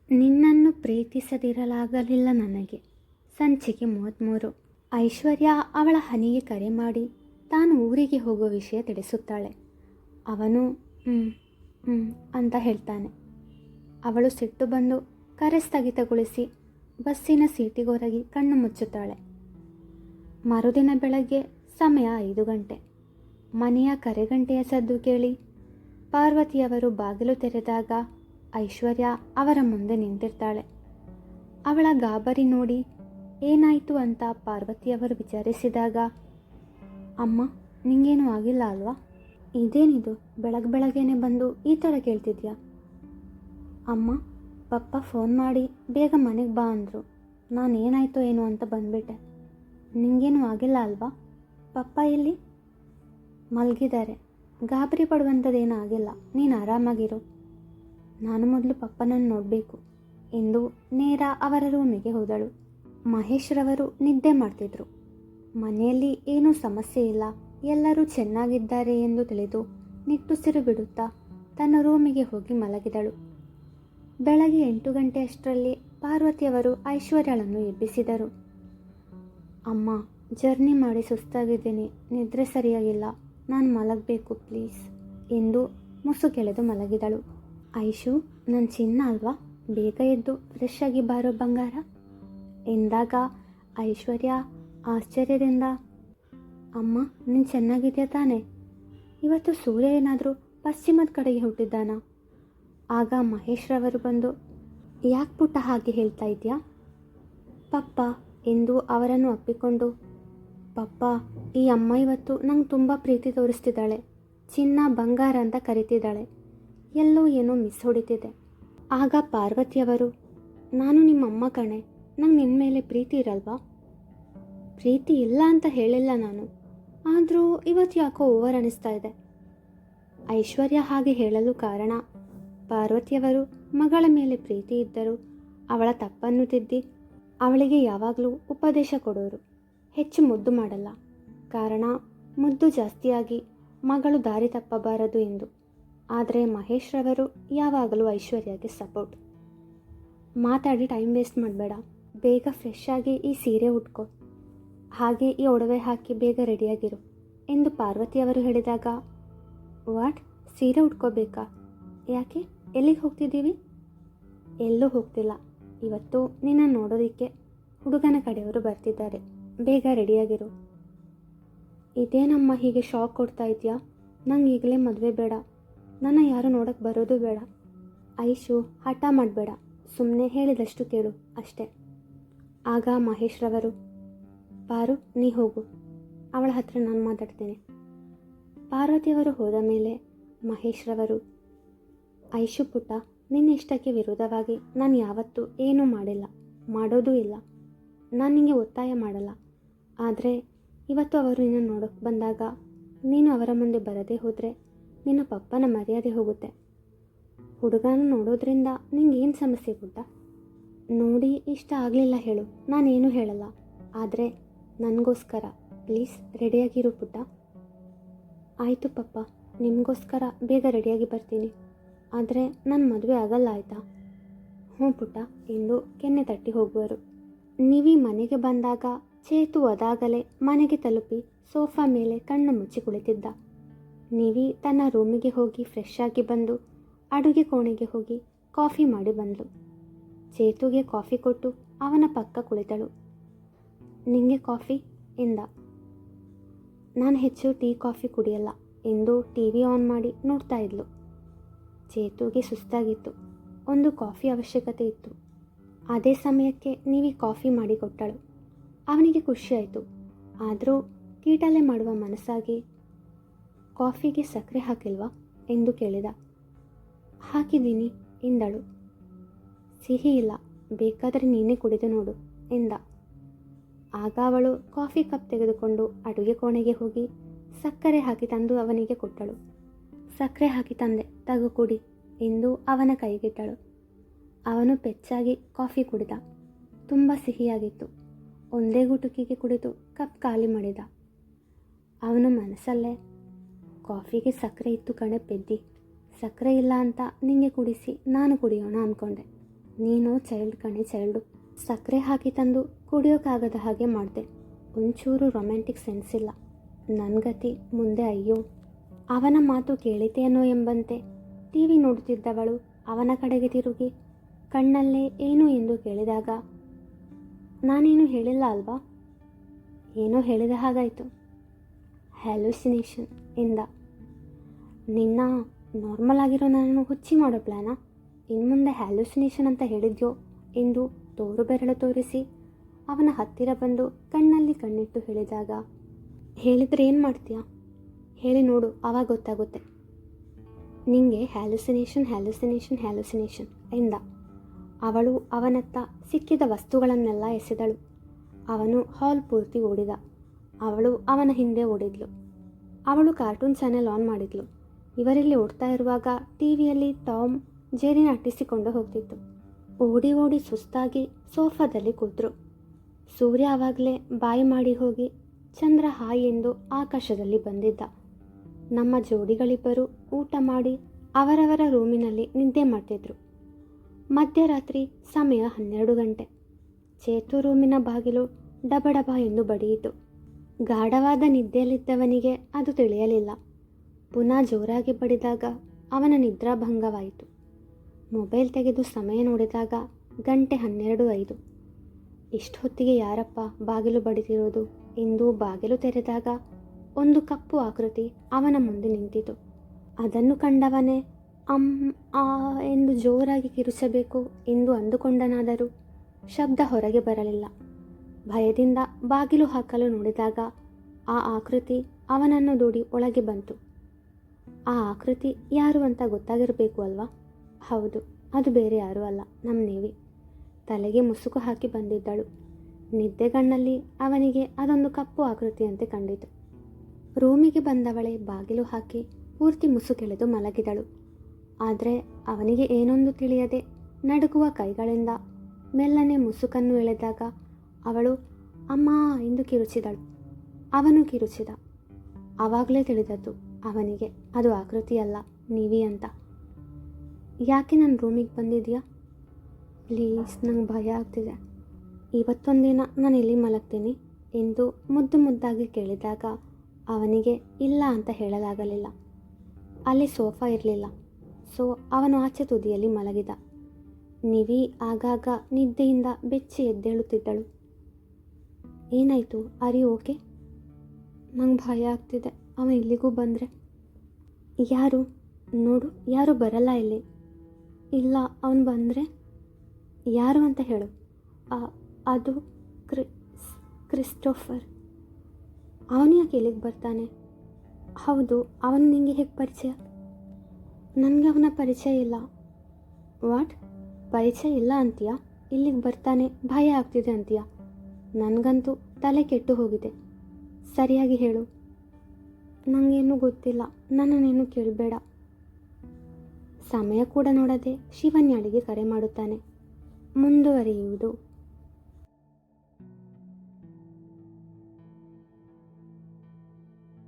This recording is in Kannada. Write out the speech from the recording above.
ನಿನ್ನನ್ನು ಪ್ರೀತಿಸದಿರಲಾಗಲಿಲ್ಲ ನನಗೆ. ಸಂಚಿಕೆ 33. ಐಶ್ವರ್ಯ ಅವಳ ಹನಿಗೆ ಕರೆ ಮಾಡಿ ತಾನು ಊರಿಗೆ ಹೋಗುವ ವಿಷಯ ತಿಳಿಸುತ್ತಾಳೆ. ಅವನು ಹ್ಞೂ ಅಂತ ಹೇಳ್ತಾನೆ. ಅವಳು ಸಿಟ್ಟು ಬಂದು ಕರೆ ಸ್ಥಗಿತಗೊಳಿಸಿ ಬಸ್ಸಿನ ಸೀಟಿಗೊರಗಿ ಕಣ್ಣು ಮುಚ್ಚುತ್ತಾಳೆ. ಮರುದಿನ ಬೆಳಗ್ಗೆ ಸಮಯ 5 ಗಂಟೆ. ಮನೆಯ ಕರೆಗಂಟೆಯ ಸದ್ದು ಕೇಳಿ ಪಾರ್ವತಿಯವರು ಬಾಗಿಲು ತೆರೆದಾಗ ಐಶ್ವರ್ಯ ಅವರ ಮುಂದೆ ನಿಂತಿರ್ತಾಳೆ. ಅವಳ ಗಾಬರಿ ನೋಡಿ ಏನಾಯಿತು ಅಂತ ಪಾರ್ವತಿಯವರು ವಿಚಾರಿಸಿದಾಗ, ಅಮ್ಮ, ನಿಂಗೇನು ಆಗಿಲ್ಲ ಅಲ್ವಾ? ಇದೇನಿದು ಬೆಳಗ್ಗೆನೆ ಬಂದು ಈ ಥರ ಕೇಳ್ತಿದ್ಯಾ? ಅಮ್ಮ, ಪಪ್ಪ ಫೋನ್ ಮಾಡಿ ಬೇಗ ಮನೆಗೆ ಬಾ ಅಂದರು. ನಾನೇನಾಯಿತೋ ಏನೋ ಅಂತ ಬಂದುಬಿಟ್ಟೆ. ನಿಂಗೇನು ಆಗಿಲ್ಲ ಅಲ್ವಾ? ಪಪ್ಪ ಎಲ್ಲಿ? ಮಲಗಿದ್ದಾರೆ. ಗಾಬರಿ ಪಡುವಂಥದ್ದೇನೂ ಆಗಿಲ್ಲ, ನೀನು ಆರಾಮಾಗಿರು. ನಾನು ಮೊದಲು ಪಪ್ಪನನ್ನು ನೋಡಬೇಕು ಎಂದು ನೇರ ಅವರ ರೂಮಿಗೆ ಹೋದಳು. ಮಹೇಶ್ರವರು ನಿದ್ದೆ ಮಾಡ್ತಿದ್ರು. ಮನೆಯಲ್ಲಿ ಏನೂ ಸಮಸ್ಯೆ ಇಲ್ಲ, ಎಲ್ಲರೂ ಚೆನ್ನಾಗಿದ್ದಾರೆ ಎಂದು ತಿಳಿದು ನಿಟ್ಟುಸಿರು ಬಿಡುತ್ತಾ ತನ್ನ ರೂಮಿಗೆ ಹೋಗಿ ಮಲಗಿದಳು. ಬೆಳಗ್ಗೆ 8 ಗಂಟೆಯಷ್ಟರಲ್ಲಿ ಪಾರ್ವತಿಯವರು ಐಶ್ವರ್ಯಳನ್ನು ಎಬ್ಬಿಸಿದರು. ಅಮ್ಮ, ಜರ್ನಿ ಮಾಡಿ ಸುಸ್ತಾಗಿದ್ದೀನಿ, ನಿದ್ರೆ ಸರಿಯಾಗಿಲ್ಲ, ನಾನು ಮಲಗಬೇಕು ಪ್ಲೀಸ್ ಎಂದು ಮುಸುಕೆಳೆದು ಮಲಗಿದಳು. ಐಶು, ನನ್ನ ಚಿನ್ನ ಅಲ್ವಾ, ಬೇಗ ಎದ್ದು ಫ್ರೆಶ್ ಆಗಿ ಬಾರೋ ಬಂಗಾರ ಎಂದಾಗ ಐಶ್ವರ್ಯ ಆಶ್ಚರ್ಯದಿಂದ, ಅಮ್ಮ, ನೀನು ಚೆನ್ನಾಗಿದೆಯಾ ತಾನೆ? ಇವತ್ತು ಸೂರ್ಯ ಏನಾದರೂ ಪಶ್ಚಿಮದ ಕಡೆಗೆ ಹುಟ್ಟಿದ್ದಾನಾ? ಆಗ ಮಹೇಶ್ರವರು ಬಂದು, ಯಾಕೆ ಪುಟ್ಟ ಹಾಗೆ ಹೇಳ್ತಾ ಇದೆಯಾ? ಪಪ್ಪ ಎಂದು ಅವರನ್ನು ಅಪ್ಪಿಕೊಂಡು, ಪಪ್ಪ, ಈ ಅಮ್ಮ ಇವತ್ತು ನಂಗೆ ತುಂಬ ಪ್ರೀತಿ ತೋರಿಸ್ತಿದ್ದಾಳೆ, ಚಿನ್ನ ಬಂಗಾರ ಅಂತ ಕರಿತಿದ್ದಾಳೆ, ಎಲ್ಲೋ ಏನೋ ಮಿಸ್ ಹೊಡಿತಿದೆ. ಆಗ ಪಾರ್ವತಿಯವರು, ನಾನು ನಿಮ್ಮಮ್ಮ ಕಣೆ, ನಂಗೆ ನಿನ್ನ ಮೇಲೆ ಪ್ರೀತಿ ಇರಲ್ವಾ? ಪ್ರೀತಿ ಇಲ್ಲ ಅಂತ ಹೇಳಿಲ್ಲ ನಾನು, ಆದರೂ ಇವತ್ತು ಯಾಕೋ ಓವರ್ ಅನ್ನಿಸ್ತಾ ಇದೆ. ಐಶ್ವರ್ಯ ಹಾಗೆ ಹೇಳಲು ಕಾರಣ, ಪಾರ್ವತಿಯವರು ಮಗಳ ಮೇಲೆ ಪ್ರೀತಿ ಇದ್ದರೂ ಅವಳ ತಪ್ಪನ್ನು ತಿದ್ದಿ ಅವಳಿಗೆ ಯಾವಾಗಲೂ ಉಪದೇಶ ಕೊಡೋರು, ಹೆಚ್ಚು ಮುದ್ದು ಮಾಡಲ್ಲ. ಕಾರಣ ಮುದ್ದು ಜಾಸ್ತಿಯಾಗಿ ಮಗಳು ದಾರಿ ತಪ್ಪಬಾರದು ಎಂದು. ಆದರೆ ಮಹೇಶ್ರವರು ಯಾವಾಗಲೂ ಐಶ್ವರ್ಯಗೆ ಸಪೋರ್ಟ್. ಮಾತಾಡಿ ಟೈಮ್ ವೇಸ್ಟ್ ಮಾಡಬೇಡ, ಬೇಗ ಫ್ರೆಶ್ ಆಗಿ ಈ ಸೀರೆ ಉಟ್ಕೋ, ಹಾಗೆ ಈ ಒಡವೆ ಹಾಕಿ ಬೇಗ ರೆಡಿಯಾಗಿರು ಎಂದು ಪಾರ್ವತಿಯವರು ಹೇಳಿದಾಗ, ವಾಟ್, ಸೀರೆ ಉಟ್ಕೋಬೇಕಾ? ಯಾಕೆ, ಎಲ್ಲಿಗೆ ಹೋಗ್ತಿದ್ದೀವಿ? ಎಲ್ಲೂ ಹೋಗ್ತಿಲ್ಲ, ಇವತ್ತು ನಿನ್ನ ನೋಡೋದಕ್ಕೆ ಹುಡುಗನ ಕಡೆಯವರು ಬರ್ತಿದ್ದಾರೆ, ಬೇಗ ರೆಡಿಯಾಗಿರು. ಇದೇನಮ್ಮ ಹೀಗೆ ಶಾಕ್ ಕೊಡ್ತಾ ಇದೆಯಾ? ನಂಗೆ ಈಗಲೇ ಮದುವೆ ಬೇಡ, ನನ್ನ ಯಾರು ನೋಡೋಕ್ಕೆ ಬರೋದು ಬೇಡ. ಐಶು, ಹಠ ಮಾಡಬೇಡ, ಸುಮ್ಮನೆ ಹೇಳಿದಷ್ಟು ಕೇಳು ಅಷ್ಟೇ. ಆಗ ಮಹೇಶ್ರವರು, ಪಾರು, ನೀ ಹೋಗು, ಅವಳ ಹತ್ರ ನಾನು ಮಾತಾಡ್ತೇನೆ. ಪಾರ್ವತಿಯವರು ಹೋದ ಮೇಲೆ ಮಹೇಶ್ರವರು, ಐಶು ಪುಟ್ಟ, ನಿನ್ನ ಇಷ್ಟಕ್ಕೆ ವಿರೋಧವಾಗಿ ನಾನು ಯಾವತ್ತೂ ಏನೂ ಮಾಡಿಲ್ಲ, ಮಾಡೋದೂ ಇಲ್ಲ. ನಾನು ನಿನಗೆ ಒತ್ತಾಯ ಮಾಡಲ್ಲ. ಆದರೆ ಇವತ್ತು ಅವರು ನಿನ್ನ ನೋಡೋಕ್ಕೆ ಬಂದಾಗ ನೀನು ಅವರ ಮುಂದೆ ಬರದೇ ಹೋದರೆ ನಿನ್ನ ಪಪ್ಪನ ಮರ್ಯಾದೆ ಹೋಗುತ್ತೆ. ಹುಡುಗನ ನೋಡೋದ್ರಿಂದ ನಿಂಗೇನು ಸಮಸ್ಯೆ ಪುಟ್ಟ? ನೋಡಿ ಇಷ್ಟ ಆಗಲಿಲ್ಲ ಹೇಳು, ನಾನೇನು ಹೇಳಲ್ಲ. ಆದರೆ ನನಗೋಸ್ಕರ ಪ್ಲೀಸ್ ರೆಡಿಯಾಗಿರು ಪುಟ್ಟ. ಆಯಿತು ಪಪ್ಪ, ನಿಮಗೋಸ್ಕರ ಬೇಗ ರೆಡಿಯಾಗಿ ಬರ್ತೀನಿ. ಆದರೆ ನನ್ನ ಮದುವೆ ಆಗಲ್ಲ ಆಯಿತಾ? ಹ್ಞೂ ಪುಟ್ಟ ಎಂದು ಕೆನ್ನೆ ತಟ್ಟಿ ಹೋಗುವರು. ನೀವೀ ಮನೆಗೆ ಬಂದಾಗ ಚೇತು ಅದಾಗಲೇ ಮನೆಗೆ ತಲುಪಿ ಸೋಫಾ ಮೇಲೆ ಕಣ್ಣು ಮುಚ್ಚಿ ಕುಳಿತಿದ್ದ. ನೀವಿ ತನ್ನ ರೂಮಿಗೆ ಹೋಗಿ ಫ್ರೆಶ್ ಆಗಿ ಬಂದು ಅಡುಗೆ ಕೋಣೆಗೆ ಹೋಗಿ ಕಾಫಿ ಮಾಡಿ ಬಂದಳು. ಚೇತುಗೆ ಕಾಫಿ ಕೊಟ್ಟು ಅವನ ಪಕ್ಕ ಕುಳಿತಳು. ನಿಂಗೆ ಕಾಫಿ ಎಂದ. ನಾನು ಹೆಚ್ಚು ಟೀ ಕಾಫಿ ಕುಡಿಯಲ್ಲ ಎಂದು TV ಆನ್ ಮಾಡಿ ನೋಡ್ತಾ ಇದ್ಲು. ಚೇತುಗೆ ಸುಸ್ತಾಗಿತ್ತು, ಒಂದು ಕಾಫಿ ಅವಶ್ಯಕತೆ ಇತ್ತು. ಅದೇ ಸಮಯಕ್ಕೆ ನೀವಿ ಕಾಫಿ ಮಾಡಿ ಕೊಟ್ಟಳು. ಅವನಿಗೆ ಖುಷಿಯಾಯಿತು, ಆದರೂ ಕೀಟಲೆ ಮಾಡುವ ಮನಸ್ಸಾಗಿ, ಕಾಫಿಗೆ ಸಕ್ಕರೆ ಹಾಕಿಲ್ವಾ ಎಂದು ಕೇಳಿದ. ಹಾಕಿದ್ದೀನಿ ಎಂದಳು. ಸಿಹಿ ಇಲ್ಲ, ಬೇಕಾದರೆ ನೀನೇ ಕುಡಿದು ನೋಡು ಎಂದ. ಆಗ ಅವಳು ಕಾಫಿ ಕಪ್ ತೆಗೆದುಕೊಂಡು ಅಡುಗೆ ಕೋಣೆಗೆ ಹೋಗಿ ಸಕ್ಕರೆ ಹಾಕಿ ತಂದು ಅವನಿಗೆ ಕೊಟ್ಟಳು. ಸಕ್ಕರೆ ಹಾಕಿ ತಂದೆ, ತಗೋ ಕುಡಿ ಎಂದು ಅವನ ಕೈಗಿಟ್ಟಳು. ಅವನು ಪೆಚ್ಚಾಗಿ ಕಾಫಿ ಕುಡಿದ. ತುಂಬ ಸಿಹಿಯಾಗಿತ್ತು. ಒಂದೇ ಗುಟುಕಿಗೆ ಕುಡಿದು ಕಪ್ ಖಾಲಿ ಮಾಡಿದ. ಅವನು ಮನಸ್ಸಲ್ಲೇ, ಕಾಫಿಗೆ ಸಕ್ಕರೆ ಇತ್ತು ಕಣೆ ಪೆದ್ದಿ, ಸಕ್ಕರೆ ಇಲ್ಲ ಅಂತ ನಿಂಗೆ ಕುಡಿಸಿ ನಾನು ಕುಡಿಯೋಣ ಅಂದ್ಕೊಂಡೆ, ನೀನು ಚೈಲ್ಡ್ ಕಣೆ ಚೈಲ್ಡು. ಸಕ್ಕರೆ ಹಾಕಿ ತಂದು ಕುಡಿಯೋಕ್ಕಾಗದ ಹಾಗೆ ಮಾಡಿದೆ. ಒಂಚೂರು ರೊಮ್ಯಾಂಟಿಕ್ ಸೆನ್ಸ್ ಇಲ್ಲ. ನನ್ನ ಗತಿ ಮುಂದೆ ಅಯ್ಯೋ. ಅವನ ಮಾತು ಕೇಳಿತೇನೋ ಎಂಬಂತೆ ಟಿ ವಿ ನೋಡುತ್ತಿದ್ದವಳು ಅವನ ಕಡೆಗೆ ತಿರುಗಿ ಕಣ್ಣಲ್ಲೇ ಏನು ಎಂದು ಕೇಳಿದಾಗ, ನಾನೇನು ಹೇಳಿಲ್ಲ ಅಲ್ವಾ? ಏನೋ ಹೇಳಿದ ಹಾಗಾಯಿತು. ಹ್ಯಾಲುಸಿನೇಷನ್ ಎಂದ. ನಿನ್ನ ನಾರ್ಮಲ್ ಆಗಿರೋ ನನ್ನನ್ನು ಹುಚ್ಚಿ ಮಾಡೋ ಪ್ಲ್ಯಾನಾ? ಇನ್ಮುಂದೆ ಹ್ಯಾಲುಸಿನೇಷನ್ ಅಂತ ಹೇಳಿದ್ಯೋ ಎಂದು ತೋರು ಬೆರಳು ತೋರಿಸಿ ಅವನ ಹತ್ತಿರ ಬಂದು ಕಣ್ಣಲ್ಲಿ ಕಣ್ಣಿಟ್ಟು ಹೇಳಿದಾಗ, ಹೇಳಿದರೆ ಏನು ಮಾಡ್ತೀಯಾ? ಹೇಳಿ ನೋಡು, ಆವಾಗ ಗೊತ್ತಾಗುತ್ತೆ. ನಿಂಗೆ ಹ್ಯಾಲುಸಿನೇಷನ್ ಹ್ಯಾಲುಸಿನೇಷನ್ ಹ್ಯಾಲುಸಿನೇಷನ್ ಎಂದ. ಅವಳು ಅವನತ್ತ ಸಿಕ್ಕಿದ ವಸ್ತುಗಳನ್ನೆಲ್ಲ ಎಸೆದಳು. ಅವನು ಹಾಲ್ ಪೂರ್ತಿ ಓಡಿದ. ಅವಳು ಅವನ ಹಿಂದೆ ಓಡಿದ್ಲು. ಅವಳು ಕಾರ್ಟೂನ್ ಚಾನೆಲ್ ಆನ್ ಮಾಡಿದ್ಲು. ಇವರಲ್ಲಿ ಓಡ್ತಾ ಇರುವಾಗ ಟಿ ವಿಯಲ್ಲಿ ಟಾಮ್ ಜೇರಿನ ಅಟ್ಟಿಸಿಕೊಂಡು ಹೋಗ್ತಿತ್ತು. ಓಡಿ ಓಡಿ ಸುಸ್ತಾಗಿ ಸೋಫಾದಲ್ಲಿ ಕೂತ್ರು. ಸೂರ್ಯ ಆವಾಗಲೇ ಬಾಯಿ ಮಾಡಿ ಹೋಗಿ ಚಂದ್ರ ಹಾಯ್ ಎಂದು ಆಕಾಶದಲ್ಲಿ ಬಂದಿದ್ದ. ನಮ್ಮ ಜೋಡಿಗಳಿಬ್ಬರು ಊಟ ಮಾಡಿ ಅವರವರ ರೂಮಿನಲ್ಲಿ ನಿದ್ದೆ ಮಾಡ್ತಿದ್ರು. ಮಧ್ಯರಾತ್ರಿ ಸಮಯ 12 ಗಂಟೆ. ಚೇತು ರೂಮಿನ ಬಾಗಿಲು ಡಬಡಬ ಎಂದು ಬಡಿಯಿತು. ಗಾಢವಾದ ನಿದ್ದೆಯಲ್ಲಿದ್ದವನಿಗೆ ಅದು ತಿಳಿಯಲಿಲ್ಲ. ಪುನಃ ಜೋರಾಗಿ ಬಡಿದಾಗ ಅವನ ನಿದ್ರಾಭಂಗವಾಯಿತು. ಮೊಬೈಲ್ ತೆಗೆದು ಸಮಯ ನೋಡಿದಾಗ ಗಂಟೆ 12:05. ಇಷ್ಟೊತ್ತಿಗೆ ಯಾರಪ್ಪ ಬಾಗಿಲು ಬಡಿತಿರೋದು ಎಂದು ಬಾಗಿಲು ತೆರೆದಾಗ ಒಂದು ಕಪ್ಪು ಆಕೃತಿ ಅವನ ಮುಂದೆ ನಿಂತಿತು. ಅದನ್ನು ಕಂಡವನೇ ಆ ಎಂದು ಜೋರಾಗಿ ಕಿರುಚಬೇಕು ಎಂದು ಅಂದುಕೊಂಡನಾದರೂ ಶಬ್ದ ಹೊರಗೆ ಬರಲಿಲ್ಲ. ಭಯದಿಂದ ಬಾಗಿಲು ಹಾಕಲು ನೋಡಿದಾಗ ಆ ಆಕೃತಿ ಅವನನ್ನು ದೂಡಿ ಒಳಗೆ ಬಂತು. ಆ ಆಕೃತಿ ಯಾರು ಅಂತ ಗೊತ್ತಾಗಿರಬೇಕು ಅಲ್ವಾ? ಹೌದು, ಅದು ಬೇರೆ ಯಾರೂ ಅಲ್ಲ, ನಮ್ಮ ನೇವಿ. ತಲೆಗೆ ಮುಸುಕು ಹಾಕಿ ಬಂದಿದ್ದಳು. ನಿದ್ದೆಗಣ್ಣಲ್ಲಿ ಅವನಿಗೆ ಅದೊಂದು ಕಪ್ಪು ಆಕೃತಿಯಂತೆ ಕಂಡಿತು. ರೂಮಿಗೆ ಬಂದವಳೆ ಬಾಗಿಲು ಹಾಕಿ ಪೂರ್ತಿ ಮುಸುಕೆಳೆದು ಮಲಗಿದಳು. ಆದರೆ ಅವನಿಗೆ ಏನೊಂದು ತಿಳಿಯದೆ ನಡುಗುವ ಕೈಗಳಿಂದ ಮೆಲ್ಲನೆ ಮುಸುಕನ್ನು ಎಳೆದಾಗ ಅವಳು ಅಮ್ಮ ಎಂದು ಕಿರುಚಿದಳು. ಅವನು ಕಿರುಚಿದ. ಆವಾಗಲೇ ತಿಳಿದದ್ದು ಅವನಿಗೆ ಅದು ಆಕೃತಿಯಲ್ಲ, ನೀವಿ ಅಂತ. ಯಾಕೆ ನನ್ನ ರೂಮಿಗೆ ಬಂದಿದೆಯಾ? ಪ್ಲೀಸ್, ನಂಗೆ ಭಯ ಆಗ್ತಿದೆ. ಇವತ್ತೊಂದಿನ ನಾನು ಇಲ್ಲಿ ಮಲಗ್ತೀನಿ ಎಂದು ಮುದ್ದು ಮುದ್ದಾಗಿ ಕೇಳಿದಾಗ ಅವನಿಗೆ ಇಲ್ಲ ಅಂತ ಹೇಳಲಾಗಲಿಲ್ಲ. ಅಲ್ಲಿ ಸೋಫಾ ಇರಲಿಲ್ಲ. ಸೊ ಅವನು ಆಚೆ ತುದಿಯಲ್ಲಿ ಮಲಗಿದ. ನಿವಿ ಆಗಾಗ ನಿದ್ದೆಯಿಂದ ಬೆಚ್ಚಿ ಎದ್ದೇಳುತ್ತಿದ್ದಳು. ಏನಾಯಿತು? Are you okay? ನಂಗೆ ಭಯ ಆಗ್ತಿದೆ. ಅವನು ಇಲ್ಲಿಗೂ ಬಂದರೆ. ಯಾರು? ನೋಡು, ಯಾರು ಬರಲ್ಲ ಇಲ್ಲಿ. ಇಲ್ಲ, ಅವನು ಬಂದರೆ ಯಾರು ಅಂತ ಹೇಳು. ಅದು ಕ್ರಿಸ್ಟೋಫರ್. ಅವನು ಯಾಕೆ ಇಲ್ಲಿಗೆ ಬರ್ತಾನೆ? ಹೌದು, ಅವನು ನಿಮಗೆ ಹೇಗೆ ಪರಿಚಯ? ನನಗೆ ಅವನ ಪರಿಚಯ ಇಲ್ಲ. ವಾಟ್? ಪರಿಚಯ ಇಲ್ಲ ಅಂತೀಯಾ? ಇಲ್ಲಿಗೆ ಬರ್ತಾನೆ, ಭಯ ಆಗ್ತಿದೆ ಅಂತೀಯಾ? ನನಗಂತೂ ತಲೆ ಕೆಟ್ಟು ಹೋಗಿದೆ. ಸರಿಯಾಗಿ ಹೇಳು. ನನಗೇನು ಗೊತ್ತಿಲ್ಲ, ನನ್ನನ್ನೇನು ಕೇಳಬೇಡ. ಸಮಯ ಕೂಡ ನೋಡದೆ ಶಿವನ್ಯಾಳಿಗೆ ಕರೆ ಮಾಡುತ್ತಾನೆ. ಮುಂದುವರಿಯುವುದು